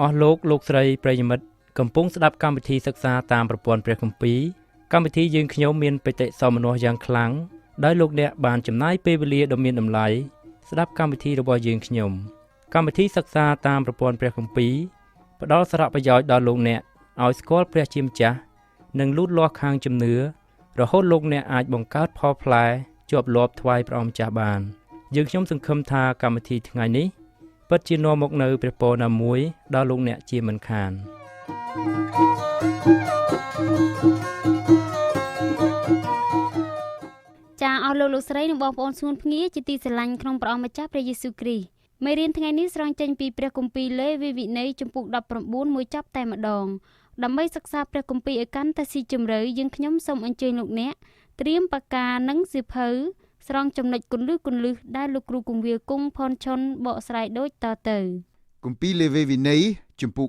អស់លោកស្រីប្រិយមិត្តកំពុងស្ដាប់កម្មវិធីសិក្សាតាមប្រព័ន្ធព្រះគម្ពីរកម្មវិធីយើងខ្ញុំមានបេតិសោមនស្សយ៉ាងខ្លាំងដោយលោកអ្នកបានចំណាយពេលវេលាដ៏មានតម្លៃស្ដាប់កម្មវិធីរបស់យើងខ្ញុំកម្មវិធីសិក្សាតាមប្រព័ន្ធព្រះគម្ពីរផ្ដល់សារៈប្រយោជន៍ដល់លោកអ្នកឲ្យស្គាល់ព្រះជាម្ចាស់និងលូតលាស់ខាងជំនឿរហូតលោកអ្នកអាចបង្កើតផលផ្លែជាប់លាប់ថ្វាយព្រះអង្គម្ចាស់បានយើងខ្ញុំសង្ឃឹមថាកម្មវិធីថ្ងៃនេះពិតជានាំមកនៅព្រះពរណាមួយដល់លោកអ្នកជាមិនខានចាអស់លោកស្រីនិងបងប្អូនស្ងួនភ្ងាជាទីស្រឡាញ់ក្នុងព្រះអង្គម្ចាស់ព្រះយេស៊ូវគ្រីស្ទមេរៀនថ្ងៃនេះស្រង់ចេញពីព្រះគម្ពីរលេវីវិន័យជំពូក19មួយចាប់តែម្ដងដើម្បីសិក្សាព្រះគម្ពីរឲ្យកាន់តែស៊ីជម្រៅយើងខ្ញុំសូមអញ្ជើញលោកអ្នកត្រៀមពากកានិងសៀវភៅស្រង់ចំណុចគន្លឹះដែលលោកគ្រូគង្វាលគង់ផនឆុនបកស្រាយដូចតទៅគម្ពីរលេវីវិន័យជំពូក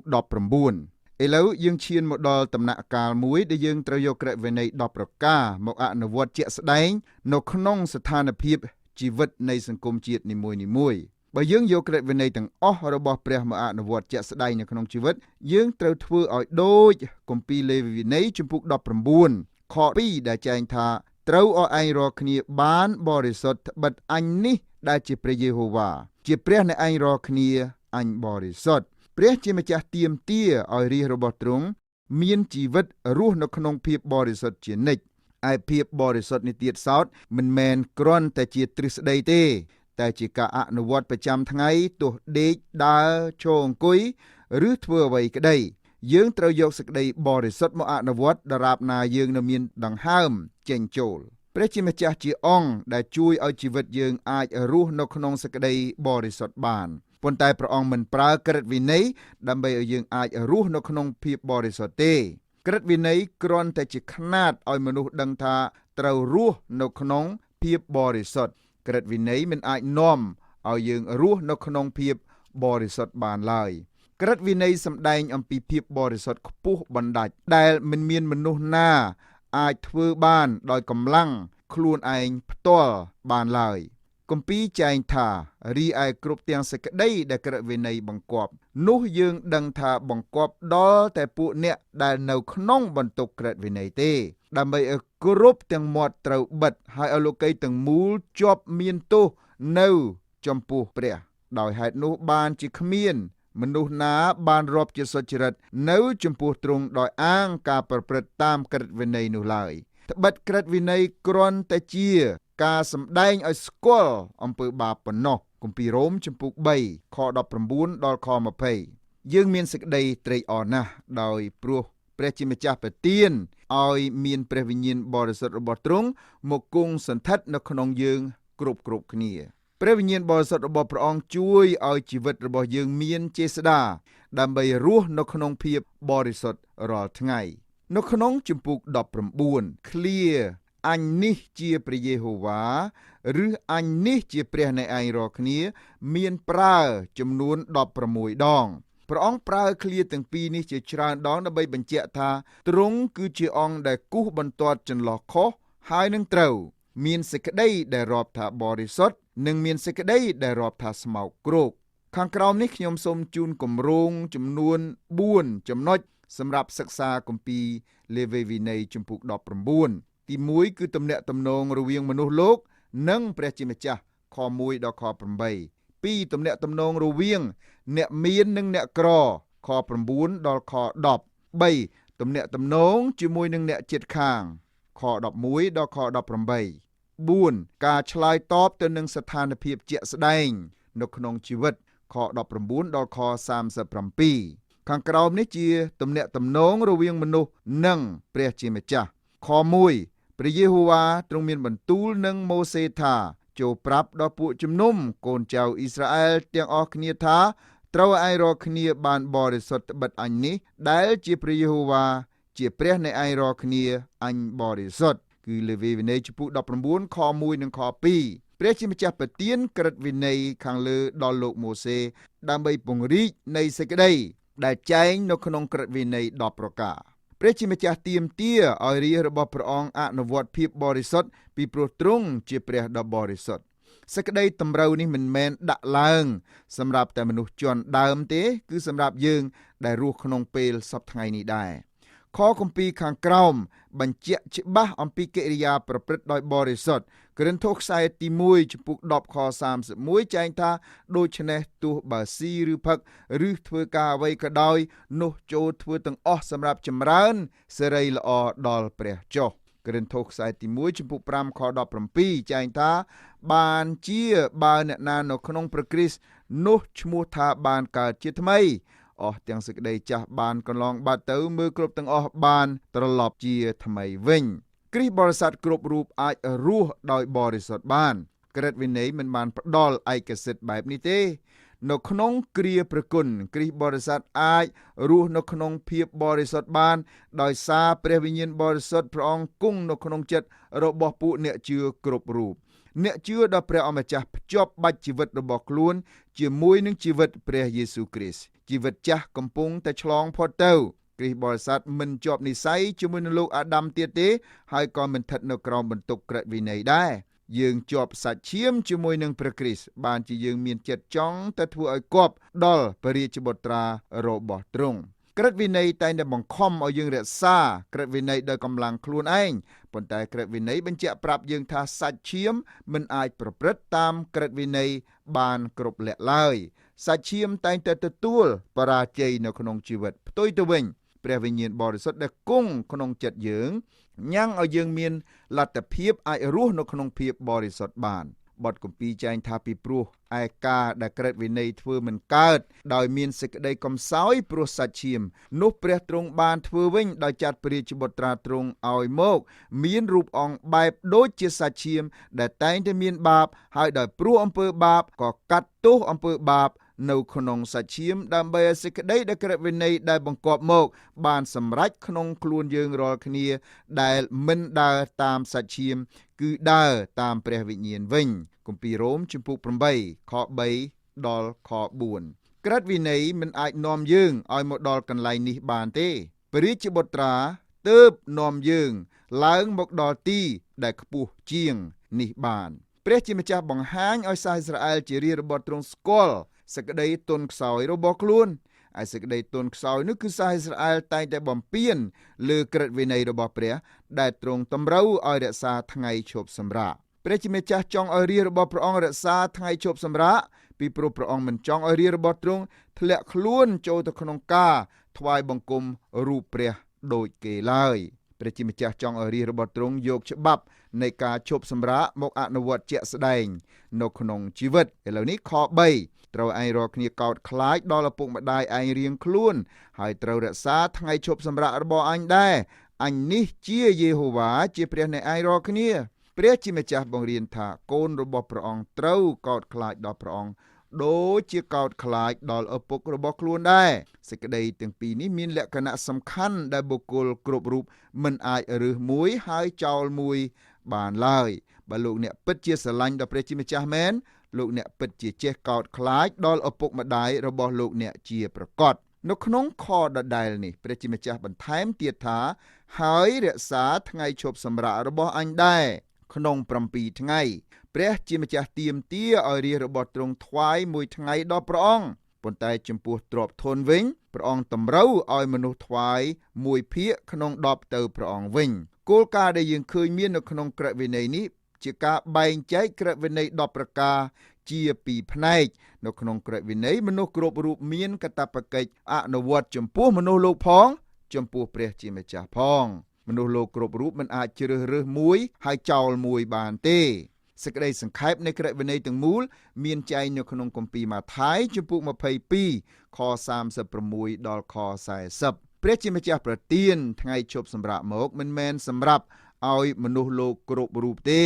19ឥឡូវយើងឈានមកដល់ដំណាក់កាលមួយដែលយើងត្រូវយកក្រឹតវិន័យ10ប្រការមកអនុវត្តជាក់ស្ដែងនៅក្នុងស្ថានភាពជីវិតនៃសង្គមជាតិនីមួយៗបើយើងយកក្រឹតវិន័យទាំងអស់របស់ព្រះមកអនុវត្តជាក់ស្ដែងនៅក្នុងជីវិតយើងត្រូវធ្វើឲ្យដូចគម្ពីរលេវីវិន័យជំពូក19ខ2ដែលចែងថាត្រូវឲ្យឯងរាល់គ្នាបានបរិសុទ្ធត្បិតអញនេះដែលជាព្រះយេហូវ៉ាជាព្រះនៃឯងរាល់គ្នាអញបរិសុទ្ធព្រះជាម្ចាស់ទាមទារឲ្យរាជរបស់ទ្រង់មានជីវិតរស់នៅក្នុងភាពបរិសុទ្ធជានិច្ចឯភាពបរិសុទ្ធនេះទៀតសោតមិនមែនគ្រាន់តែជាទ្រឹស្ដីទេតែជាការអនុវត្តប្រចាំថ្ងៃទោះដេកដើរឈរអង្គុយឬធ្វើអ្វីក្តីយើងត្រូវយកសេចក្តីបរិសុទ្ធមកអនុវត្តដរាបណាយើងនៅមានដង្ហើមចេញចូលព្រះជាម្ចាស់ជាអង្គដែលជួយឲ្យជីវិតយើងអាចរស់នៅក្នុងសេចក្តីបរិសុទ្ធបានប៉ុន្តែព្រះអង្គមិនប្រើក្រឹតវិន័យដើម្បីឲ្យយើងអាចរស់នៅក្នុងភាពបរិសុទ្ធទេក្រឹតវិន័យគ្រាន់តែជាខ្នាតឲ្យមនុស្សដឹងថាត្រូវរស់នៅក្នុងភាពបរិសុទ្ធក្រឹតវិន័យមិនអាចនាំឲ្យយើងរស់នៅក្នុងភាពបរិសុទ្ធបានឡើយក្រឹតវិន័យសម្ដែងអំពីភាពបរិសុទ្ធខ្ពស់បណ្ដាច់ដែលមិនមានមនុស្សណាអាចធ្វើបានដោយកម្លាំងខ្លួនឯងផ្ទាល់បានឡើយគម្ពីរចែងថារីឯគ្រប់ទាំងសេចក្តីដែលក្រឹតវិន័យបង្គាប់នោះយើងដឹងថាបង្គាប់ដល់តែពួកអ្នកដែលនៅក្នុងបន្ទុកក្រឹតវិន័យទេដើម្បីឲ្យគ្រប់ទាំងមាត់ត្រូវបិទហើយឲ្យលោកីយ៍ទាំងមូលជាប់មានទោសនៅចំពោះព្រះដោយហេតុនោះបានជាគ្មានមនុស្សណាបានរាប់ជាសុចរិតនៅចំពោះទ្រង់ដោយអាងការប្រព្រឹត្តតាមក្រឹតវិន័យនោះឡើយត្បិតក្រឹតវិន័យគ្រាន់តែជាការសម្ដែងឲ្យស្គាល់អំពើបាបប៉ុណ្ណោះគម្ពីររ៉ូមជំពូក3ខ19ដល់ខ20យើងមានសេចក្តីត្រេកអរណាស់ដោយព្រោះព្រះជាម្ចាស់ប្រទានឲ្យមានព្រះវិញ្ញាណបរិសុទ្ធរបស់ទ្រង់មកគង់សន្ធិដ្ឋនៅក្នុងយើងគ្រប់គ្នាព្រះវិញ្ញាណបរិសុទ្ធរបស់ព្រះអង្គជួយឲ្យជីវិតរបស់យើងមានចេស្តាដើម្បីរស់នៅក្នុងភាពបរិសុទ្ធរាល់ថ្ងៃនៅក្នុងជំពូក19ឃ្លាអញនេះជាព្រះយេហូវ៉ាឬអញនេះជាព្រះនៃឯងរាល់គ្នាមានប្រើចំនួន16ដងព្រះអង្គប្រើឃ្លាទាំងពីរនេះជាច្រើនដងដើម្បីបញ្ជាក់ថាទ្រង់គឺជាអង្គដែលគូសបន្ទាត់ចន្លោះខុសហើយនឹងត្រូវមានសេចក្តីដែលរាប់ថាបរិសុទ្ធនិងមានសេចក្តីដែលរាប់ថាស្មោកគ្រោកខាងក្រោមនេះខ្ញុំសូមជូនគម្រោងចំនួន4ចំណុចសម្រាប់សិក្សាគម្ពីរលេវីវិន័យជំពូក19ទី1គឺទំនាក់ទំនងរវាងមនុស្សលោកនិងព្រះជាម្ចាស់ខ1ដល់ខ8 2ទំនាក់ទំនងរវាងអ្នកមាននិងអ្នកក្រខ9ដល់ខ10 3ទំនាក់ទំនងជាមួយនឹងអ្នកជិតខាងខ11ដល់ខ18 4ការឆ្លើយតបទៅនឹងស្ថានភាពជាក់ស្ដែងនៅក្នុងជីវិតខ19ដល់ខ37ខាងក្រោមនេះជាទំនាក់ទំនងរវាងមនុស្សនិងព្រះជាម្ចាស់ខ1ព្រះយេហូវ៉ាទ្រង់មានបន្ទូលនឹងម៉ូសេថាចូលប្រាប់ដល់ពួកជំនុំកូនចៅអ៊ីស្រាអែលទាំងអស់គ្នាថាត្រូវឲ្យឯងរាល់គ្នាបានបរិសុទ្ធត្បិតអញនេះដែលជាព្រះយេហូវ៉ាជាព្រះនៃឯងរាល់គ្នាអញបរិសុទ្ធគឺលេវីវិន័យជំពូក19ខ1និងខ2ព្រះជាម្ចាស់ប្រទានក្រឹតវិន័យខាងលើដល់លោកម៉ូសេដើម្បីពង្រីកនៃសេចក្តីដែលចែងនៅក្នុងក្រឹតវិន័យ10ប្រការព្រះជាម្ចាស់ទាមទារឲ្យរាជរបស់ព្រះអង្គអនុវត្តភាពបរិសុទ្ធពីព្រោះទ្រង់ជាព្រះដ៏បរិសុទ្ធ សេចក្តីតម្រូវនេះមិនមែនដាក់ឡើងសម្រាប់តែមនុស្សជាន់ដើមទេគឺសម្រាប់យើងដែលរស់ក្នុងពេលសពថ្ងៃនេះដែរខគម្ពីរខាងក្រោមបញ្ជាក់ច្បាស់អំពីកិរិយាប្រព្រឹត្តដោយបរិសុទ្ធកូរិនថូសខ្សែទី1ចំពុក10ខ31ចែងថាដូច្នេះទោះបើស៊ីឬផឹកឬធ្វើការអ្វីក៏ដោយនោះចូលធ្វើទាំងអស់សម្រាប់ចម្រើនសិរីល្អដល់ព្រះចុះកូរិនថូសខ្សែទី1ចំពុក5ខ17ចែងថាបានជាបើអ្នកណានៅក្នុងព្រះគ្រីស្ទនោះឈ្មោះថាបានកើតជាថ្មីអស់ទាំងសេចក្តីចាស់បានកន្លងបាត់ទៅមើលគ្រប់ទាំងអស់បានត្រឡប់ជាថ្មីវិញគ្រីស្ទបរិស័ទគ្រប់រូបអាចរស់ដោយបរិសុទ្ធបានក្រឹតវិន័យមិនបានផ្ដល់ឯកសិទ្ធិបែបនេះទេនៅក្នុងគ្រាប្រគុណគ្រីស្ទបរិស័ទអាចរស់នៅក្នុងភាពបរិសុទ្ធបានដោយសារព្រះវិញ្ញាណបរិសុទ្ធព្រះអង្គគង់នៅក្នុងចិត្តរបស់ពួកអ្នកជឿគ្រប់រូបអ្នកជឿដល់ព្រះអម្ចាស់ភ្ជាប់បាច់ជីវិតរបស់ខ្លួនជាមួយនឹងជីវិតព្រះយេស៊ូវគ្រីស្ទជីវិតចាស់កំពុងតែឆ្លងផុតទៅគ្រីស្ទបរិស័ទមិនជាប់និស្ស័យជាមួយនឹងលោកអាដាមទៀតទេហើយក៏មិនស្ថិតនៅក្រោមបន្ទុកក្រឹតវិន័យដែរយើងជាប់សាច់ឈាមជាមួយនឹងព្រះគ្រីស្ទបានជាយើងមានចិត្តចង់តែធ្វើឲ្យគប់ដល់ព្រះរាជបុត្រារបស់ទ្រង់ក្រឹតវិន័យតែងតែបង្ខំឲ្យយើងរក្សាក្រឹតវិន័យដោយកម្លាំងខ្លួនឯងប៉ុន្តែក្រឹតវិន័យបញ្ជាក់ប្រាប់យើងថាសាច់ឈាមមិនអាចប្រព្រឹត្តតាមក្រឹតវិន័យបានគ្រប់លក្ខឡើយសាច់ឈាមតែងតែទទួលបរាជ័យនៅក្នុងជីវិតផ្ទុយទៅវិញព្រះវិញ្ញាណបរិសុទ្ធដែលគង់ក្នុងចិត្តយើងញ៉ាំងឲ្យយើងមានលទ្ធភាពអាចរស់នៅក្នុងភាពបរិសុទ្ធបានបទគម្ពីរចែងថាពីព្រោះឯការដែលក្រឹតវិន័យធ្វើមិនកើតដោយមានសេចក្តីកំសោយព្រោះសាច់ឈាមនោះព្រះទ្រង់បានធ្វើវិញដោយចាត់ព្រះរាជបុត្រាទ្រង់ឲ្យមកមានរូបអង្គបែបដូចជាសាច់ឈាមដែលតែងតែមានបាបហើយដោយព្រោះអំពើបាបក៏កាត់ទោសអំពើបាបនៅក្នុងសាច់ឈាមដើម្បីឲ្យសេចក្តីដែលក្រឹតវិន័យដែលបង្គាប់មកបានសម្រេចក្នុងខ្លួនយើងរាល់គ្នាដែលមិនដើរតាមសាច់ឈាមគឺដើរតាមព្រះវិញ្ញាណវិញគម្ពីររ៉ូមជំពូក8ខ3ដល់ខ4ក្រឹតវិន័យមិនអាចនាំយើងឲ្យមកដល់កន្លែងនេះបានទេព្រះរាជបុត្រាទើបនាំយើងឡើងមកដល់ទីដែលខ្ពស់ជាងនេះបានព្រះជាម្ចាស់បង្ហាញឲ្យសាសអ៊ីស្រាអែលជារាជរបស់ទ្រង់ស្គាល់សេចក្តីទន់ខ្សោយរបស់ខ្លួនហើយសេចក្តីទន់ខ្សោយនោះគឺសាសអ៊ីស្រាអែលតែងតែបំពានលើក្រឹតវិន័យរបស់ព្រះដែលទ្រង់តម្រូវឲ្យរក្សាថ្ងៃឈប់សម្រាកព្រះជាម្ចាស់ចង់ឲ្យរាជរបស់ព្រះអង្គរក្សាថ្ងៃឈប់សម្រាកពីព្រោះព្រះអង្គមិនចង់ឲ្យរាជរបស់ទ្រង់ធ្លាក់ខ្លួនចូលទៅក្នុងការថ្វាយបង្គំរូបព្រះដូចគេឡើយព្រះជាម្ចាស់ចង់ឲ្យរាជរបស់ទ្រង់យកច្បាប់នៃការឈប់សម្រាកមកអនុវត្តជាក់ស្ដែងនៅក្នុងជីវិតឥឡូវនេះខ3ត្រូវឯងរាល់គ្នាកោតខ្លាចដល់ឪពុកម្ដាយឯងរៀងខ្លួនហើយត្រូវរក្សាថ្ងៃឈប់សម្រាករបស់អញដែរអញនេះជាយេហូវ៉ាជាព្រះនៃឯងរាល់គ្នាព្រះជាម្ចាស់បង្រៀនថាកូនរបស់ព្រះអង្គត្រូវកោតខ្លាចដល់ព្រះអង្គដូចជាកោតខ្លាចដល់ឪពុករបស់ខ្លួនដែរសេចក្តីទាំងពីរនេះមានលក្ខណៈសំខាន់ដែលបុគ្គលគ្រប់រូបមិនអាចរើសមួយហើយចោលមួយបានឡើយបើលោកអ្នកពិតជាស្រឡាញ់ដល់ព្រះជាម្ចាស់មែនលោកអ្នកពិតជាចេះកោតខ្លាចដល់ឪពុកម្ដាយរបស់លោកអ្នកជាប្រកបនៅក្នុងខដដែលនេះព្រះជាម្ចាស់បន្ថែមទៀតថាហើយរក្សាថ្ងៃឈប់សម្រាករបស់អញដែរក្នុង7ថ្ងៃព្រះជាម្ចាស់ទាមទារឲ្យរាជរបស់ទ្រង់ថ្វាយមួយថ្ងៃដល់ព្រះអង្គប៉ុន្តែចំពោះទ្រព្យធនវិញព្រះអង្គតម្រូវឲ្យមនុស្សថ្វាយមួយភាគក្នុង10ទៅព្រះអង្គវិញគោលការណ៍ដែលយើងឃើញមាននៅក្នុងក្រឹតវិន័យនេះជាការបែងចែកក្រឹតវិន័យ10ប្រការជា2ផ្នែកនៅក្នុងក្រឹតវិន័យមនុស្សគ្រប់រូបមានកាតព្វកិច្ចអនុវត្តចំពោះមនុស្សលោកផងចំពោះព្រះជាម្ចាស់ផងមនុស្សលោកគ្រប់រូបមិនអាចជ្រើសរើសមួយហើយចោលមួយបានទេសេចក្តីសង្ខេបនៃក្រឹតវិន័យទាំងមូលមានចែងនៅក្នុងគម្ពីរម៉ាថាយជំពូក22ខ36ដល់ខ40ព្រះជាម្ចាស់ប្រទានថ្ងៃឈប់សម្រាកមកមិនមែនសម្រាប់ឲ្យមនុស្សលោកគ្រប់រូបទេ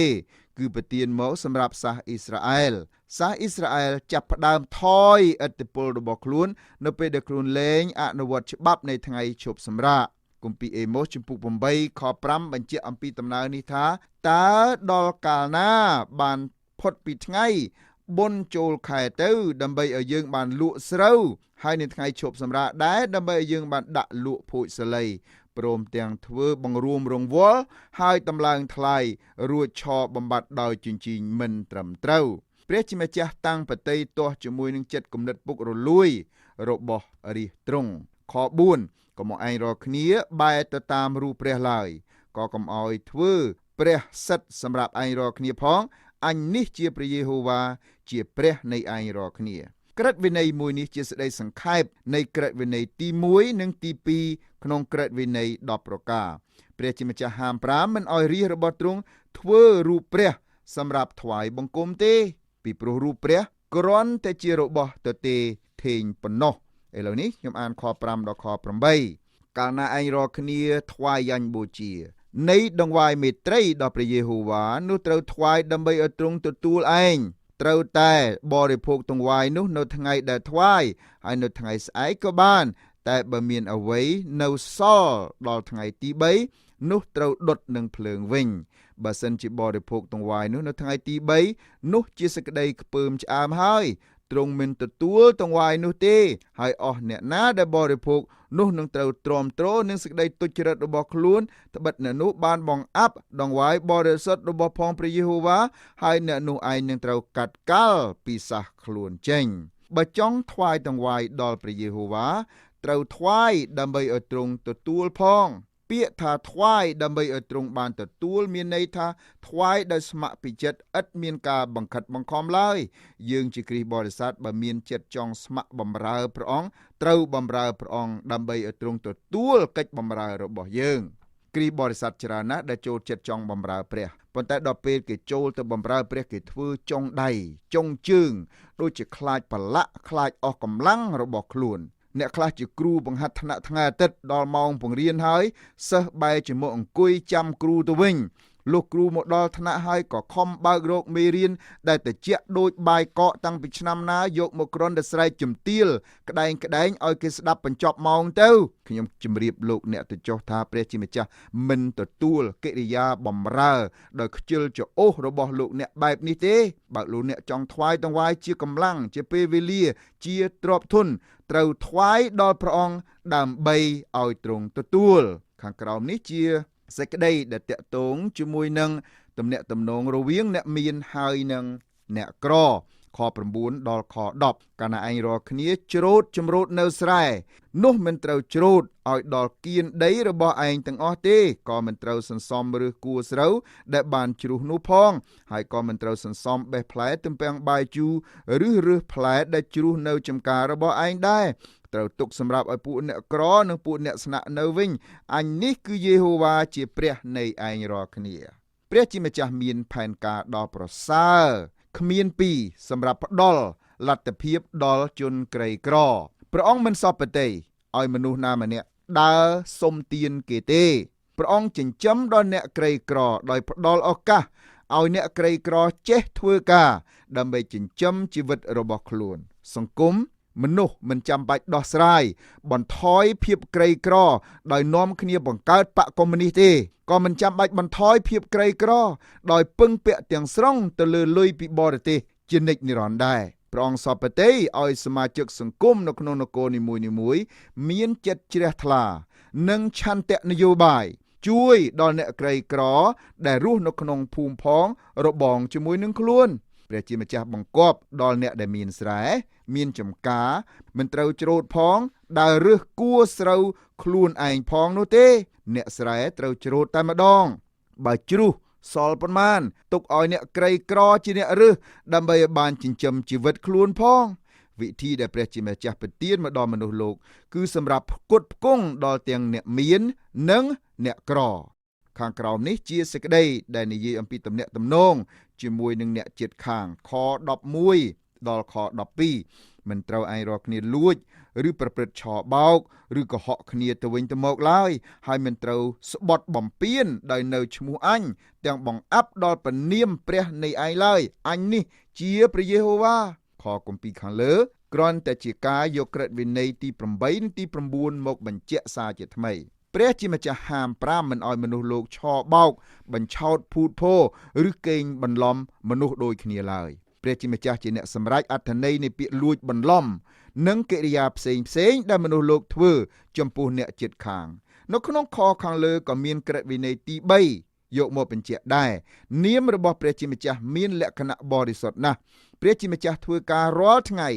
គឺប្រទានមកសម្រាប់សាសអ៊ីស្រាអែលសាសអ៊ីស្រាអែលចាប់ផ្ដើមថយឥទ្ធិពលរបស់ខ្លួននៅពេលដែលខ្លួនលែងអនុវត្តច្បាប់នៃថ្ងៃឈប់សម្រាកគម្ពីរអេម៉ូសជំពូក8ខ5បញ្ជាក់អំពីដំណើរនេះថាតើដល់កាលណាបានផុតពីថ្ងៃបុណ្យចូលខែទៅដើម្បីឲ្យយើងបានលក់ស្រូវហើយនៅថ្ងៃឈប់សម្រាកដែរដើម្បីឲ្យយើងបានដាក់លក់ភោជសាលីព្រមទាំងធ្វើបង្រួមរង្វាល់ហើយតម្លើងថ្លៃរួចឆបំបត្តិដោយជញ្ជីងមិនត្រឹមត្រូវ ព្រះជាម្ចាស់តាំងបតីទាស់ជាមួយនឹងចិត្តគំនិតពុករលួយរបស់រាជទ្រង់ខ4កុំឲ្យឯងរាល់គ្នាបែរទៅតាមរូបព្រះឡើយក៏កុំឲ្យធ្វើព្រះសិទ្ធសម្រាប់ឯងរាល់គ្នាផងអញនេះជាព្រះយេហូវ៉ាជាព្រះនៃឯងរាល់គ្នាក្រឹតវិន័យមួយនេះជាសេចក្តីសង្ខេបនៃក្រឹតវិន័យទី1និងទី2ក្នុងក្រឹតវិន័យ10ប្រការព្រះជាម្ចាស់ហាម5មិនឲ្យរាជរបស់ទ្រង់ធ្វើរូបព្រះសម្រាប់ថ្វាយបង្គំទេពីព្រោះរូបព្រះគ្រាន់តែជារបស់ទទេធេងប៉ុណ្ណោះឥឡូវនេះខ្ញុំអានខ5ដល់ខ8កាលណាឯងរាល់គ្នាថ្វាយយ៉ាញ់បូជានៃដង្វាយមេត្រីដល់ព្រះយេហូវ៉ានោះត្រូវថ្វាយដើម្បីឲ្យទ្រង់ទទួលឯងត្រូវតែបរិភោគទង្វាយនោះនៅថ្ងៃដែលថ្វាយហើយនៅថ្ងៃស្អែកក៏បានតែបើមានអ្វីនៅសល់ដល់ថ្ងៃទី3នោះត្រូវដុតនឹងភ្លើងវិញបើសិនជាបរិភោគទង្វាយនោះនៅថ្ងៃទី3នោះជាសេចក្តីខ្ពើមឆ្អើមហើយទ្រង់មិនទទួលទង្វាយនោះទេហើយអស់អ្នកណាដែលបរិភោគនោះនឹងត្រូវទ្រាំទ្រនឹងសេចក្តីទុច្ចរិតរបស់ខ្លួនត្បិតអ្នកនោះបានបង្អាប់ដង្វាយបរិសុទ្ធរបស់ផងព្រះយេហូវ៉ាហើយអ្នកនោះឯងនឹងត្រូវកាត់កាល់ពីសះខ្លួនចេញបើចង់ថ្វាយដង្វាយដល់ព្រះយេហូវ៉ាត្រូវថ្វាយដើម្បីឲ្យទ្រង់ទទួលផងពាក្យថាថ្វាយដើម្បីឲ្យទ្រង់បានទទួលមានន័យថាថ្វាយដោយស្ម័គ្រពីចិត្តឥតមានការបង្ខិតបង្ខំឡើយយើងជាគ្រីស្ទបរិស័ទបើមានចិត្តចង់ស្ម័ក្របម្រើព្រះអង្គត្រូវបម្រើព្រះអង្គដើម្បីឲ្យទ្រង់ទទួលកិច្ចបម្រើរបស់យើងគ្រីស្ទបរិស័ទច្រើនណាស់ដែលចូលចិត្តចង់បម្រើព្រះប៉ុន្តែដល់ពេលគេចូលទៅបម្រើព្រះគេធ្វើចុងដៃចុងជើងដូចជាខ្លាចប្រឡាក់ខ្លាចអស់កម្លាំងរបស់ខ្លួនអ្នកខ្លះជាគ្រូបង្ហាត់ថ្នាក់ថ្ងៃអាទិត្យដល់ម៉ោងបង្រៀនហើយសិស្សបែរជាមកអង្គុយចាំគ្រូទៅវិញលុះគ្រូមកដល់ថ្នាក់ហើយក៏ខំបើករោគមេរៀនដែលត្រជាក់ដូចបាយកកតាំងពីឆ្នាំណាយកមកគ្រាន់តែស្រែកជំទាលក្តែងឲ្យគេស្ដាប់បញ្ចប់ម៉ោងទៅខ្ញុំជម្រាបលោកអ្នកទៅចុះថាព្រះជាម្ចាស់មិនទទួលកិរិយាបម្រើដោយខ្ជិលច្អូសរបស់លោកអ្នកបែបនេះទេបើលោកអ្នកចង់ថ្វាយតង្វាយជាកម្លាំងជាពេលវេលាជាទ្រព្យធនត្រូវថ្វាយដល់ព្រះអង្គដើម្បីឲ្យទ្រង់ទទួលខាងក្រោមនេះជាសេចក្តីដែលតាក់ទងជាមួយនឹងទំនាក់ទំនងរវាងអ្នកមានហើយនឹងអ្នកក្រខ9ដល់ខ10កាលណាឯងរាល់គ្នាច្រូតចម្រូតនៅស្រែនោះមិនត្រូវច្រូតឲ្យដល់គៀនដីរបស់ឯងទាំងអស់ទេក៏មិនត្រូវសន្សំឬគួរស្រូវដែលបានជ្រុះនោះផងហើយក៏មិនត្រូវសន្សំបេះផ្លែទំពាំងបាយជូរឬរើសផ្លែដែលជ្រុះនៅចំការរបស់ឯងដែរត្រូវទុកសម្រាប់ឲ្យពួកអ្នកក្រនិងពួកអ្នកស្នាក់នៅវិញអញនេះគឺយេហូវ៉ាជាព្រះនៃឯងរាល់គ្នាព្រះជាម្ចាស់មានផែនការដ៏ប្រសើរគ្មានពីរសម្រាប់ផ្ដល់លទ្ធភាពដល់ជនក្រីក្រព្រះអង្គមិនសពតិឲ្យមនុស្សណាម្នាក់ដើរសុំទានគេទេព្រះអង្គចិញ្ចឹមដល់អ្នកក្រីក្រដោយផ្ដល់ឱកាសឲ្យអ្នកក្រីក្រចេះធ្វើការដើម្បីចិញ្ចឹមជីវិតរបស់ខ្លួនសង្គមមនុស្សមិនចាំបាច់ដោះស្រាយបន្ថយភាពក្រីក្រដោយនាំគ្នាបង្កើតបកកុម្មុយនីសទេក៏មិនចាំបាច់បន្ថយភាពក្រីក្រដោយពឹងពាក់ទាំងស្រុងទៅលើលុយពីបរទេសជានិច្ចនិរន្តរ៍ដែរព្រះអង្គសពតិឲ្យសមាជិកសង្គមនៅក្នុងនគរនីមួយៗមានចិត្តជ្រះថ្លានិងឆន្ទៈនយោបាយជួយដល់អ្នកក្រីក្រដែលរស់នៅក្នុងភូមិផងរបងជាមួយនឹងខ្លួនព្រះជាម្ចាស់បង្គាប់ដល់អ្នកដែលមានស្រែមានចំការមិនត្រូវច្រូតផងដើររើសគួរស្រូវខ្លួនឯងផងនោះទេអ្នកស្រែត្រូវច្រូតតែម្ដងបើជ្រុះសល់ប៉ុន្មានទុកឲ្យអ្នកក្រីក្រជាអ្នករើសដើម្បីឲ្យបានចិញ្ចឹមជីវិតខ្លួនផងវិធីដែលព្រះជាម្ចាស់ប្រទានមកដល់មនុស្សលោកគឺសម្រាប់ផ្គត់ផ្គង់ដល់ទាំងអ្នកមាននិងអ្នកក្រខាងក្រោមនេះជាសេចក្តីដែលនិយាយអំពីទំនាក់ទំនងជាមួយនឹងអ្នកជិតខាងខ11ដល់ខ12មិនត្រូវឯងរាល់គ្នាលួចឬប្រព្រឹត្តឆបោកឬកុហកគ្នាទៅវិញទៅមកឡើយហើយមិនត្រូវស្បត់បំពានដោយនៅឈ្មោះអញទាំងបង្អាប់ដល់ព្រះនាមព្រះនៃឯងឡើយអញនេះជាព្រះយេហូវ៉ាខគម្ពីរខាងលើគ្រាន់តែជាការយកក្រឹតវិន័យទី8និងទី9មកបញ្ជាក់សារជាថ្មីព្រះជាម្ចាស់ហាម5មិនឲ្យមនុស្សលោកឆបោកបញ្ឆោតភូតភរឬកេងបន្លំមនុស្សដូចគ្នាឡើយព្រះជាម្ចាស់ជាអ្នកសម្រេចអត្ថន័យនៃពាក្យលួចបន្លំនិងកិរិយាផ្សេងដែលមនុស្សលោកធ្វើចំពោះអ្នកជិតខាងនៅក្នុងខខាងលើក៏មានក្រឹតវិន័យទី យកមកបញ្ជាក់ដែរនាមរបស់ព្រះជាម្ចាស់មានលក្ខណៈបរិសុទ្ធណាស់ព្រះជាម្ចាស់ធ្វើការរាល់ថ្ងៃ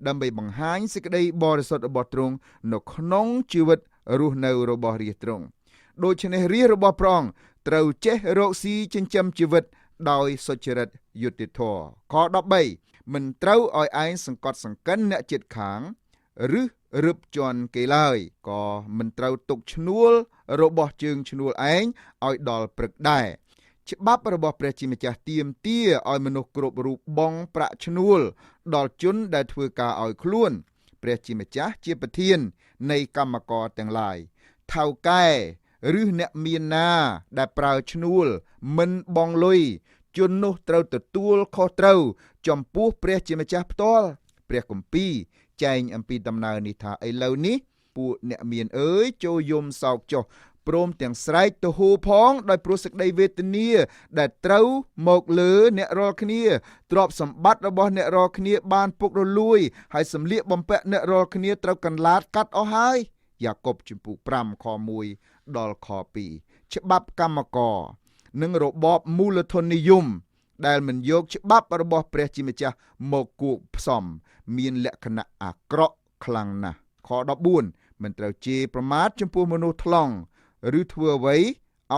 ដើម្បីបង្ហាញសេចក្តីបរិសុទ្ធរបស់ទ្រង់នៅក្នុងជីវិតរស់នៅរបស់រាជទ្រង់ដូច្នេះរាជរបស់ព្រះអង្គត្រូវចេះរកស៊ីចិញ្ចឹមជីវិតដោយសុចរិតយុត្តិធម៌ខ13មិនត្រូវឲ្យឯងសង្កត់សង្កិនអ្នកជិតខាងឬរឹបជន់គេឡើយក៏មិនត្រូវទុកឈ្នួលរបស់ជើងឈ្នួលឯងឲ្យដល់ព្រឹកដែរច្បាប់របស់ព្រះជាម្ចាស់ទាមទារឲ្យមនុស្សគ្រប់រូបបង់ប្រាក់ឈ្នួលដល់ជនដែលធ្វើការឲ្យខ្លួនព្រះជាម្ចាស់ជាប្រធាននៃកម្មករទាំងឡាយថៅកែឬអ្នកមានណាដែលប្រើឈ្នួលមិនបង់លុយជននោះត្រូវទទួលខុសត្រូវចំពោះព្រះជាម្ចាស់ផ្ទាល់ព្រះគម្ពីរចែងអំពីដំណើរនេះថាឥឡូវនេះពួកអ្នកមានអើយចូលយំសោកចុះព្រមទាំងស្រែកទៅហូរផងដោយព្រោះសេចក្តីវេទនាដែលត្រូវមកលើអ្នករាល់គ្នាទ្រព្យសម្បត្តិរបស់អ្នករាល់គ្នាបានពុករលួយហើយសម្លៀកបំពាក់អ្នករាល់គ្នាត្រូវកន្លាតកាត់អស់ហើយយ៉ាកុបជំពូក5ខ1ដល់ខ2ច្បាប់កម្មករនិងរបបមូលធននិយមដែលមិនយកច្បាប់របស់ព្រះជាម្ចាស់មកគួបផ្សំមានលក្ខណៈអាក្រក់ខ្លាំងណាស់ខ14មិនត្រូវជេរប្រមាថចំពោះមនុស្សថ្លង់ឬធ្វើអ្វី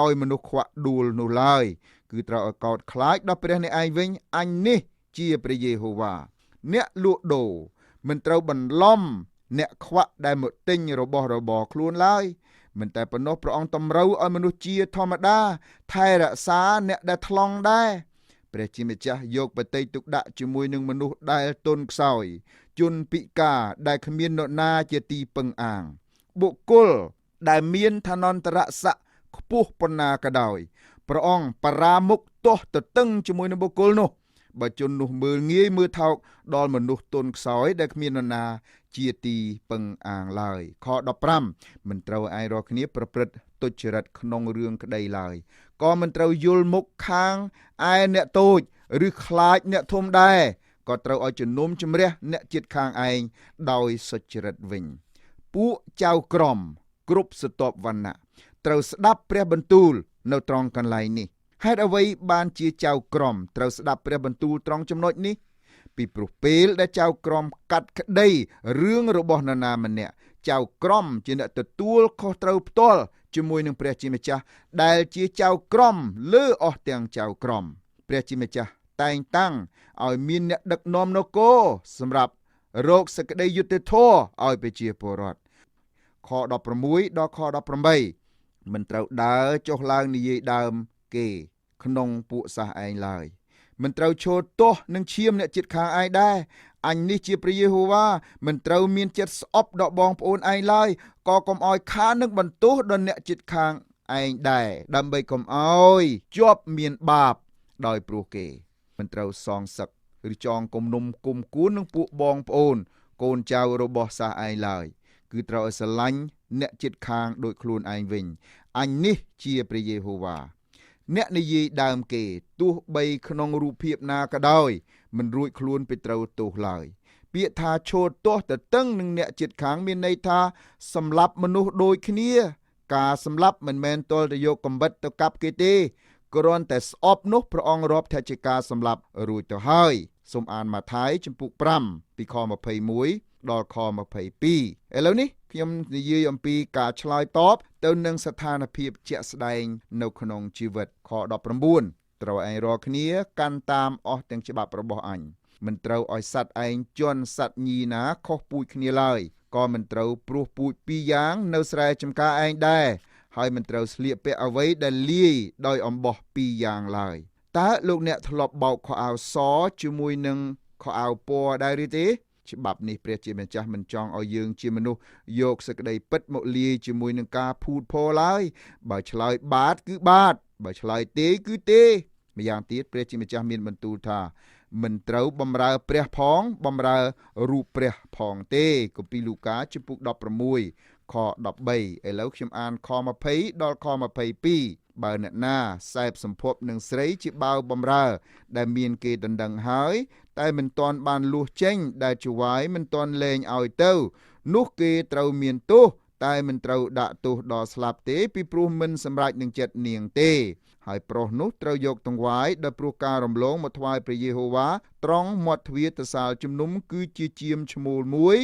ឲ្យមនុស្សខ្វាក់ដួលនោះឡើយគឺត្រូវឲ្យកោតខ្លាចដល់ព្រះនេះឯងវិញអញនេះជាព្រះយេហូវ៉ាអ្នកលក់ដូរមិនត្រូវបន្លំអ្នកខ្វាក់ដែលមកទិញរបស់របរខ្លួនឡើយមិនតែប៉ុណ្ណោះព្រះអង្គតម្រូវឲ្យមនុស្សជាធម្មតាថែរក្សាអ្នកដែលថ្លង់ដែរព្រះជាម្ចាស់យកបតីទុកដាក់ជាមួយនឹងមនុស្សដែលទន់ខ្សោយជនពិការដែលគ្មាននរណាជាទីពឹងអាងបុគ្គលដែលមានឋានន្តរស័ក្តិខ្ពស់ប៉ុណ្ណាក៏ដោយព្រះអង្គបរាមុខទាស់ទទឹងជាមួយនឹងបុគ្គលនោះបើជននោះមើលងាយមើលថោកដល់មនុស្សទន់ខ្សោយដែលគ្មាននរណាជាទីពឹងអាងឡើយខ15មិនត្រូវឯងរាល់គ្នាប្រព្រឹត្តទុច្ចរិតក្នុងរឿងក្តីឡើយក៏មិនត្រូវយល់មុខខាងឯអ្នកតូចឬខ្លាចអ្នកធំដែរក៏ត្រូវឲ្យជំនុំជម្រះអ្នកជិតខាងឯងដោយសុចរិតវិញពួកចៅក្រមគ្រប់ស្រទាប់វណ្ណៈត្រូវស្ដាប់ព្រះបន្ទូលនៅត្រង់កន្លែងនេះហេតុអ្វីបានជាចៅក្រមត្រូវស្ដាប់ព្រះបន្ទូលត្រង់ចំណុចនេះពីព្រោះពេលដែលចៅក្រមកាត់ក្តីរឿងរបស់នរណាម្នាក់ចៅក្រមជាអ្នកទទួលខុសត្រូវផ្ទាល់ជាមួយនឹងព្រះជាម្ចាស់ដែលជាចៅក្រមលើអស់ទាំងចៅក្រមព្រះជាម្ចាស់តែងតាំងឲ្យមានអ្នកដឹកនាំនគរសម្រាប់រកសេចក្តីយុត្តិធម៌ឲ្យប្រជាពលរដ្ឋខ16ដល់ខ18មិនត្រូវដើរចុះឡើងនិយាយដើមគេក្នុងពួកសាសឯងឡើយមិនត្រូវឈរទាស់នឹងឈាមអ្នកជិតខាងឯងដែរអញនេះជាព្រះយេហូវ៉ាមិនត្រូវមានចិត្តស្អប់ដល់បងប្អូនឯងឡើយក៏កុំឲ្យខាននឹងបន្ទោសដល់អ្នកជិតខាងឯងដែរដើម្បីកុំឲ្យជាប់មានបាបដោយព្រោះគេមិនត្រូវសងសឹកឬចងគំនុំគុំគួននឹងពួកបងប្អូនកូនចៅរបស់សាសឯងឡើយគឺត្រូវឲ្យស្រឡាញ់អ្នកជិតខាងដូចខ្លួនឯងវិញអញនេះជាព្រះយេហូវ៉ាអ្នកនិយាយដើមគេទោះបីក្នុងរូបភាពណាក៏ដោយមិនរួចខ្លួនពីត្រូវទោសឡើយពាក្យថាឈរទាស់ទៅតឹងនឹងអ្នកជិតខាងមានន័យថាសម្លាប់មនុស្សដូចគ្នាការសម្លាប់មិនមែនទាល់តែយកកំបិតទៅកាប់គេទេគ្រាន់តែស្អប់នោះព្រះអង្គរាប់ថាជាការសម្លាប់រួចទៅហើយសូមអានម៉ាថាយជំពូក5ពីខ21ដល់ខ22ឥឡូវនេះខ្ញុំនិយាយអំពីការឆ្លើយតបទៅនឹងស្ថានភាពជាក់ស្ដែងនៅក្នុងជីវិតខ19ត្រូវឯងរាល់គ្នាកាន់តាមអស់ទាំងច្បាប់របស់អញមិនត្រូវឲ្យសត្វឯងជន់សត្វញីណាខុសពូជគ្នាឡើយក៏មិនត្រូវព្រោះពូជពីរយ៉ាងនៅស្រែចម្ការឯងដែរហើយមិនត្រូវស្លៀកពាក់អ្វីដែលលាយដោយអំបោះពីរយ៉ាងឡើយតើលោកអ្នកធ្លាប់បោកខោអាវសជាមួយនឹងខោអាវពណ៌ដែរឬទេច្បាប់នេះព្រះជាម្ចាស់មិនចង់ឲ្យយើងជាមនុស្សយកសេចក្តីពិតមកលាយជាមួយនឹងការភូតភរឡើយបើឆ្លើយបាទគឺបាទបើឆ្លើយទេគឺទេម្យ៉ាងទៀតព្រះជាម្ចាស់មានបន្ទូលថាមិនត្រូវបំរើព្រះផងបំរើរូបព្រះផងទេគម្ពីរលូកាជំពូក16ខ13ឥឡូវខ្ញុំអានខ20ដល់ខ22បើអ្នកណាសែបសម្ភពនឹងស្រីជាបាវបំរើដែលមានគេដណ្ដឹងហើយតែមិនទាន់បានលួសចេញដែលជាវាយមិនទាន់លែងឲ្យទៅនោះគេត្រូវមានទោស តែមិនត្រូវដាក់ទោសដល់ស្លាប់ទេពីព្រោះមិនសម្រេចនឹងចិត្តនាងទេហើយប្រុសនោះត្រូវយកទង្វាយដោយព្រោះការរំលងមកថ្វាយព្រះយេហូវ៉ាត្រង់មាត់ទ្វារទៅសាលជំនុំគឺជាជាមឈ្មោលមួយ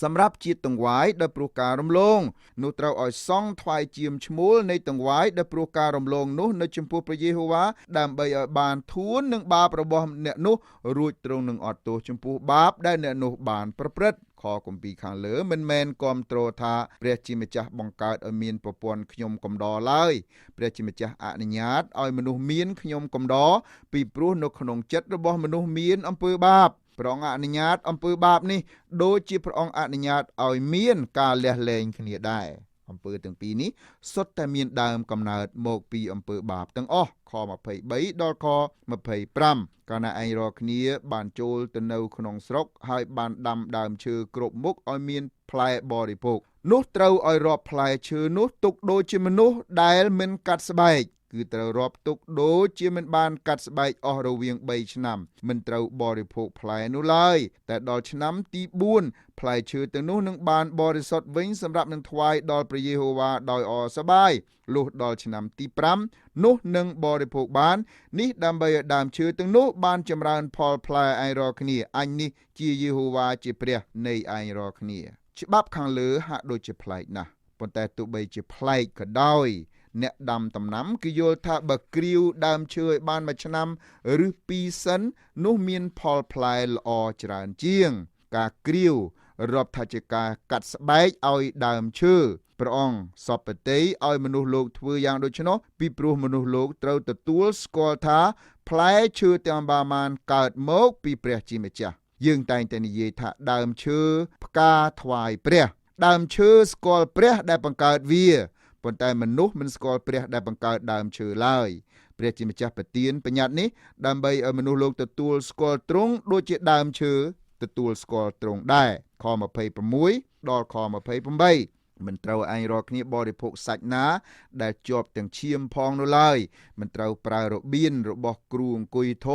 សម្រាប់ជាតិទង្វាយដោយព្រោះការរំលងនោះត្រូវឲ្យសង់ថ្វាយជាមឈ្មោលនៃទង្វាយដោយព្រោះការរំលងនោះនៅចំពោះព្រះយេហូវ៉ាដើម្បីឲ្យបានធួននឹងបាបរបស់អ្នកនោះរួចទ្រង់នឹងអត់ទោសចំពោះបាបដែលអ្នកនោះបានប្រព្រឹត្តខគម្ពីរខាងលើមិនមែនគាំទ្រថាព្រះជាម្ចាស់បង្កើតឲ្យមានប្រព័ន្ធខ្ញុំកំដរឡើយព្រះជាម្ចាស់អនុញ្ញាតឲ្យមនុស្សមានខ្ញុំកំដរពីព្រោះនៅក្នុងចិត្តរបស់មនុស្សមានអំពើបាបព្រះអង្គអនុញ្ញាតអំពើបាបនេះដូចជាព្រះអង្គអនុញ្ញាតឲ្យមានការលះលែងគ្នាដែរអំពើទាំងពីរនេះសុទ្ធតែមានដើមកំណើតមកពីអំពើបាបទាំងអស់ខ23ដល់ខ25កាលណាឯងរាល់គ្នាបានចូលទៅនៅក្នុងស្រុកហើយបានដាំដើមឈើគ្រប់មុខឲ្យមានផ្លែបរិភោគនោះត្រូវឲ្យរាប់ផ្លែឈើនោះទុកដូចជាមនុស្សដែលមិនកាត់ស្បែកគឺត្រូវរាប់ទុកដូចជាមិនបានកាត់ស្បែកអស់រវាង3ឆ្នាំមិនត្រូវបរិភោគផ្លែនោះឡើយតែដល់ឆ្នាំទី4ផ្លែឈើទាំងនោះនឹងបានបរិសុទ្ធវិញសម្រាប់នឹងថ្វាយដល់ព្រះយេហូវ៉ាដោយអរសប្បាយលុះដល់ឆ្នាំទី5នោះនឹងបរិភោគបាននេះដើម្បីឲ្យដើមឈើទាំងនោះបានចម្រើនផលផ្លែឯងរាល់គ្នាអញនេះជាយេហូវ៉ាជាព្រះនៃឯងរាល់គ្នាច្បាប់ខាងលើហាក់ដូចជាប្លែកណាស់ប៉ុន្តែទោះបីជាប្លែកក៏ដោយអ្នកដាំដំណាំគឺយល់ថាបើគ្រាវដើមឈើឲ្យបានមួយឆ្នាំឬ2សិននោះមានផលផ្លែល្អច្រើនជាងការគ្រាវរាប់ថាជាការកាត់ស្បែកឲ្យដើមឈើព្រះអង្គសពតិឲ្យមនុស្សលោកធ្វើយ៉ាងដូច្នោះពីព្រោះមនុស្សលោកត្រូវទទួលស្គាល់ថាផ្លែឈើទាំងបាមានកើតមកពីព្រះជាម្ចាស់យើងតែងតែនិយាយថាដើមឈើផ្កាថ្វាយព្រះដើមឈើស្គាល់ព្រះដែលបង្កើតវាប៉ុន្តែមនុស្សមិនស្គាល់ព្រះដែលបង្កើតដើមឈើឡើយព្រះជាម្ចាស់ប្រទានបញ្ញត្តិនេះដើម្បីឲ្យមនុស្សលោកទទួលស្គាល់ទ្រង់ដូចជាដើមឈើទទួលស្គាល់ទ្រង់ដែរខ26ដល់ខ28មិនត្រូវឯងរាល់គ្នាបរិភោគសាច់ណាដែលជាប់ទាំងឈាមផងនោះឡើយមិនត្រូវប្រើរបៀនរបស់គ្រូអង្គុយធ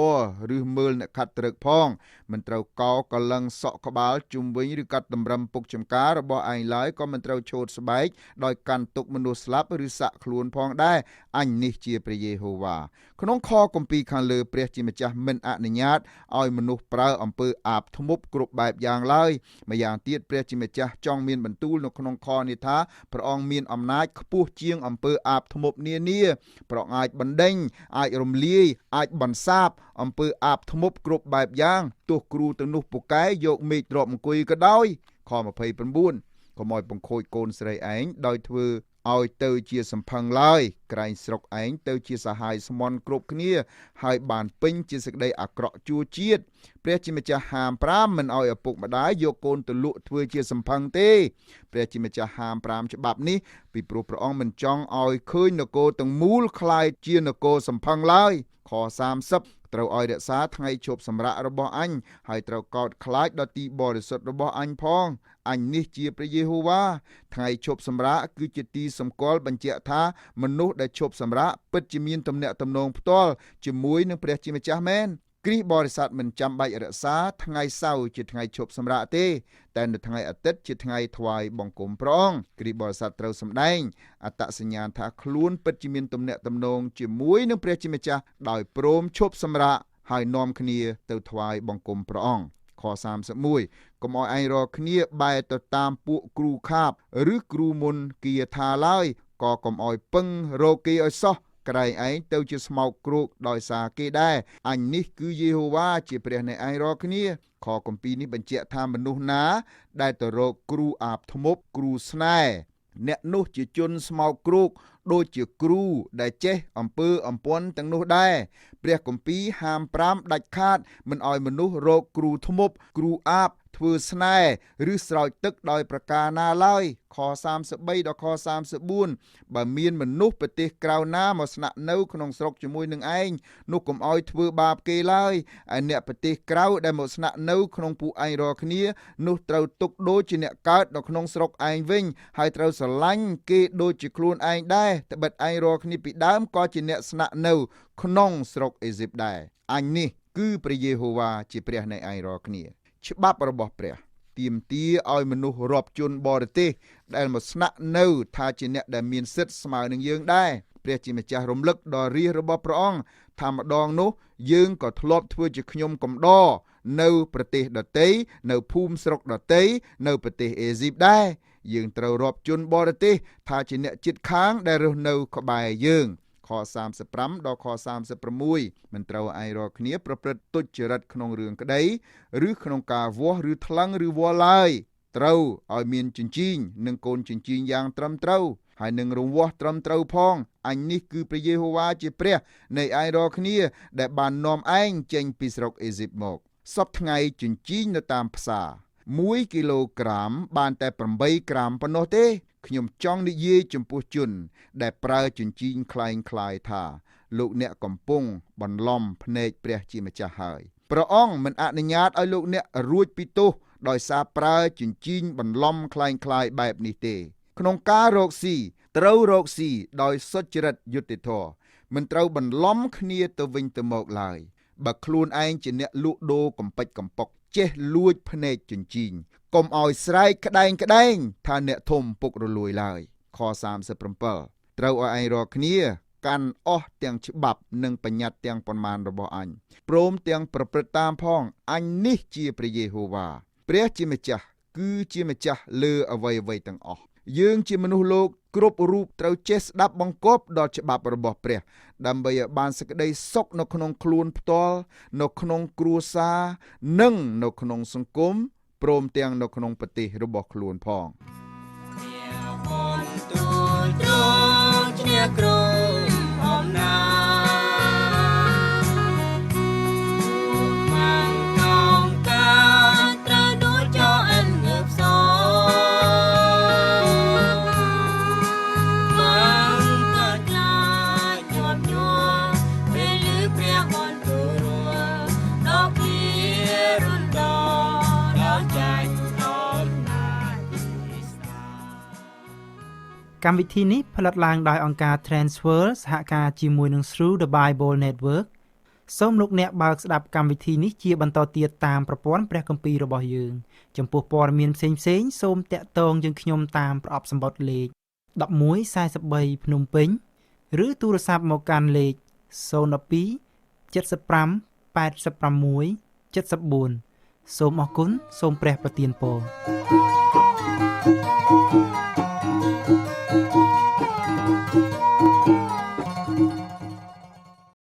រឬមើលអ្នកខាត់ត្រឹកផងមិនត្រូវកោកលឹងសក់ក្បាលជុំវិញឬកាត់តម្រឹមពុកចម្ការរបស់ឯងឡើយក៏មិនត្រូវឆូតស្បែកដោយកាន់ទុកមនុស្សស្លាប់ឬសាក់ខ្លួនផងដែរអញនេះជាព្រះយេហូវ៉ាក្នុងខគម្ពីរខាងលើព្រះជាម្ចាស់មិនអនុញ្ញាតឲ្យមនុស្សប្រើអំពើអាបធ្មប់គ្រប់បែបយ៉ាងឡើយម្យ៉ាងទៀតព្រះជាម្ចាស់ចង់មានបន្ទូលនៅក្នុងខនេះថាព្រះអង្គមានអំណាចខ្ពស់ជាងអំពើអាបធ្មប់នានាព្រះអង្គអាចបណ្ដេញអាចរំលាយអាចបន្សាបអំពើអាបធ្មប់គ្រប់បែបយ៉ាងទោះគ្រូទាំងនោះពូកែយកមេឃទ្រាប់អង្គុយក៏ដោយខ29កុំឲ្យបង្ខូចកូនស្រីឯងដោយធ្វើឲ្យទៅជាសម្ផឹងឡើយក្រែងស្រុកឯងទៅជាសហាយស្មន់គ្រប់គ្នាហើយបានពេញជាសេចក្តីអាក្រក់ជួជាតិព្រះជាម្ចាស់ហាម5មិនឲ្យឪពុកម្ដាយយកកូនទៅលក់ធ្វើជាសម្ផឹងទេព្រះជាម្ចាស់ហាម5ច្បាប់នេះពីព្រោះព្រះអង្គមិនចង់ឲ្យឃើញនគរទាំងមូលคล้ายជានគរសម្ផឹងឡើយខ30ត្រូវឲ្យរក្សាថ្ងៃជប់សម្រាករបស់អញហើយត្រូវកោតខ្លាចដល់ទីបរិសុទ្ធរបស់អញផងអញនេះជាព្រះយេហូវ៉ាថ្ងៃជប់សម្រាកគឺជាទីសម្គាល់បញ្ជាក់ថាមនុស្សដែលជប់សម្រាកពិតជាមានទំនាក់ទំនងផ្ទាល់ជាមួយនឹងព្រះជាម្ចាស់មែនគ្រីស្ទបរិស័ទមិនចាំបាច់រក្សាថ្ងៃសៅរ៍ជាថ្ងៃជប់សម្រាកទេតែនៅថ្ងៃអាទិត្យជាថ្ងៃថ្វាយបង្គំព្រះអង្គគ្រីស្ទបរិស័ទត្រូវសម្ដែងអត្តសញ្ញាណថាខ្លួនពិតជាមានទំនាក់ទំនងជាមួយនឹងព្រះជាម្ចាស់ដោយព្រមឈប់សម្រាកហើយនាំគ្នាទៅថ្វាយបង្គំព្រះអង្គខ31កុំឲ្យឯងរាល់គ្នាបែរទៅតាមពួកគ្រូខាបឬគ្រូមុនគាថាឡើយក៏កុំឲ្យពឹងរកគេឲ្យសោះក្រែងឯងទៅជាស្មោកគ្រោកដោយសារគេដែរអញនេះគឺយេហូវ៉ាជាព្រះនៃឯងរាល់គ្នាខគម្ពីរនេះបញ្ជាក់ថាមនុស្សណាដែលទៅរកគ្រូអាបធ្មប់គ្រូស្នេហ៍អ្នកនោះជាជនស្មោកគ្រោកដូចជាគ្រូដែលចេះអំពើអំពន់ទាំងនោះដែរព្រះគម្ពីរហាម5ដាច់ខាតមិនឲ្យមនុស្សរកគ្រូធ្មប់គ្រូអាបធ្វើស្នេហ៍ឬស្រោចទឹកដោយប្រការណាឡើយខ33ដល់ខ34បើមានមនុស្សប្រទេសក្រៅណាមកស្នាក់នៅក្នុងស្រុកជាមួយនឹងឯងនោះកុំឲ្យធ្វើបាបគេឡើយឯអ្នកប្រទេសក្រៅដែលមកស្នាក់នៅក្នុងពួកឯងរាល់គ្នានោះត្រូវទុកដូចជាអ្នកកើតនៅក្នុងស្រុកឯងវិញហើយត្រូវស្រឡាញ់គេដូចជាខ្លួនឯងដែរត្បិតឯងរាល់គ្នាពីដើមក៏ជាអ្នកស្នាក់នៅក្នុងស្រុកអេស៊ីបដែរអញនេះគឺព្រះយេហូវ៉ាជាព្រះនៃឯងរាល់គ្នាច្បាប់របស់ព្រះ ទាមទារឲ្យមនុស្សរាប់ជនបរទេសដែលមកស្នាក់នៅថាជាអ្នកដែលមានសិទ្ធិស្មើនឹងយើងដែរព្រះជាម្ចាស់រំលឹកដល់រាជរបស់ព្រះអង្គថាម្ដងនោះយើងក៏ធ្លាប់ធ្វើជាខ្ញុំកំដរនៅប្រទេសដទៃនៅភូមិស្រុកដទៃនៅប្រទេសអេស៊ីបដែរយើងត្រូវរាប់ជនបរទេសថាជាអ្នកជិតខាងដែលរស់នៅក្បែរយើងខ35ដល់ខ36មិនត្រូវឯងរាល់គ្នាប្រព្រឹត្តទុច្ចរិតក្នុងរឿងក្តីឬក្នុងការវាស់ឬថ្លឹងឬវល់ឡើយត្រូវឲ្យមានចិញ្ចៀងនិងកូនចិញ្ចៀងយ៉ាងត្រឹមត្រូវហើយនឹងរង្វាស់ត្រឹមត្រូវផងអញនេះគឺព្រះយេហូវ៉ាជាព្រះនៃឯងរាល់គ្នាដែលបាននាំឯងចេញពីស្រុកអេស៊ីបមកសពថ្ងៃចិញ្ចៀងនៅតាមផ្សារ1គីឡូក្រាមបានតែ8ក្រាមប៉ុណ្ណោះទេខ្ញុំចង់និយាយចំពោះជនដែលប្រើចិញ្ចៀងคล้ายៗថាលោកអ្នកកំពុងបន្លំភ្នែកព្រះជាម្ចាស់ហើយព្រះអង្គមិនអនុញ្ញាតឲ្យលោកអ្នករួចពីទោសដោយសារប្រើចិញ្ចៀងបន្លំคล้ายៗបែបនេះទេក្នុងការរកស៊ីត្រូវរកស៊ីដោយសុចរិតយុត្តិធម៌មិនត្រូវបន្លំគ្នាទៅវិញទៅមកឡើយបើខ្លួនឯងជាអ្នកលក់ដូរកំពេចកំប៉ុកចេះលួចភ្នែកចិញ្ចៀងកុំឲ្យស្រែកក្តែងថាអ្នកធំពុករលួយឡើយខ37ត្រូវឲ្យឯងរាល់គ្នាកាន់អស់ទាំងច្បាប់និងបញ្ញត្តិទាំងប៉ុន្មានរបស់អញព្រមទាំងប្រព្រឹត្តតាមផងអញនេះជាព្រះយេហូវ៉ាព្រះជាម្ចាស់គឺជាម្ចាស់លើអ្វីៗទាំងអស់យើងជាមនុស្សលោកគ្រប់រូបត្រូវចេះស្ដាប់បង្គាប់ដល់ច្បាប់របស់ព្រះដើម្បីឲ្យបានសេចក្តីសុខនៅក្នុងខ្លួនផ្ទាល់នៅក្នុងគ្រួសារនិងនៅក្នុងសង្គមព្រមទាំងនៅក្នុងប្រទេសរបស់ខ្លួនផងកម្មវិធីនេះផលិតឡើងដោយអង្គការ Transworld សហការជាមួយនឹង Through the Bible Network សូមលោកអ្នកបើកស្ដាប់កម្មវិធីនេះជាបន្តទៀតតាមប្រព័ន្ធព្រះគម្ពីររបស់យើងចំពោះព័ត៌មានផ្សេងៗសូមតាក់ទងយើងខ្ញុំតាមប្រអប់សម្បត្តិលេខ1143ភ្នំពេញឬទូរស័ព្ទមកកាន់លេខ012 75 86 74សូមអរគុណសូមព្រះប្រទានពរ